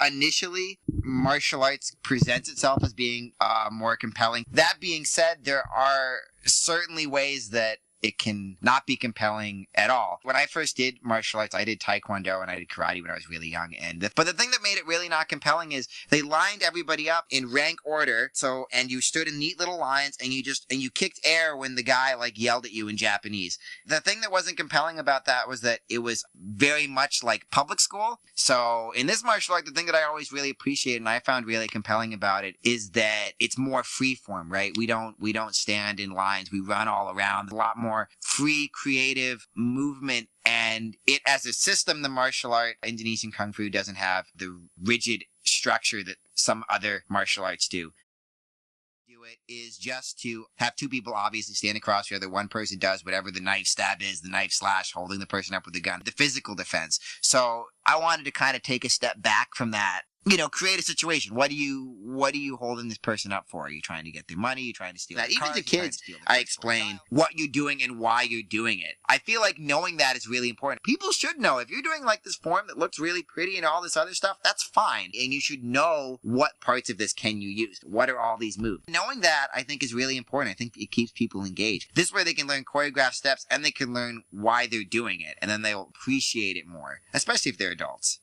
initially martial arts presents itself as being more compelling. That being said, there are certainly ways that it can not be compelling at all. When I first did martial arts, I did taekwondo and I did karate when I was really young. But the thing that made it really not compelling is they lined everybody up in rank order. And you stood in neat little lines and you kicked air when the guy like yelled at you in Japanese. The thing that wasn't compelling about that was that it was very much like public school. So in this martial art, the thing that I always really appreciated and I found really compelling about it is that it's more freeform, right? We don't stand in lines. We run all around. A lot more free, creative movement. And it, as a system, the martial art, Indonesian Kung Fu doesn't have the rigid structure that some other martial arts do. It is just to have two people obviously stand across the other. One person does whatever the knife stab is, the knife slash, holding the person up with the gun, the physical defense. So I wanted to kind of take a step back from that. Create a situation. What are you holding this person up for? Are you trying to get their money? Are you trying to steal their cars? Even to kids, I explain what you're doing and why you're doing it. I feel like knowing that is really important. People should know. If you're doing like this form that looks really pretty and all this other stuff, that's fine. And you should know what parts of this can you use. What are all these moves? Knowing that, I think, is really important. I think it keeps people engaged. This way they can learn choreographed steps and they can learn why they're doing it. And then they'll appreciate it more, especially if they're adults.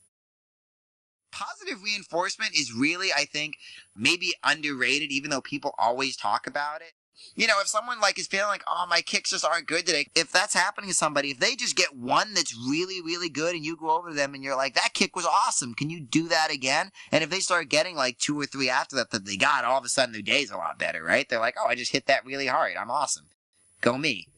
Positive reinforcement is really, I think, maybe underrated, even though people always talk about it. If someone is feeling like, oh, my kicks just aren't good today, if that's happening to somebody, if they just get one that's really, really good and you go over to them and you're like, that kick was awesome, can you do that again? And if they start getting like 2 or 3 after that they got, all of a sudden their day's a lot better, right? They're like, oh, I just hit that really hard. I'm awesome. Go me.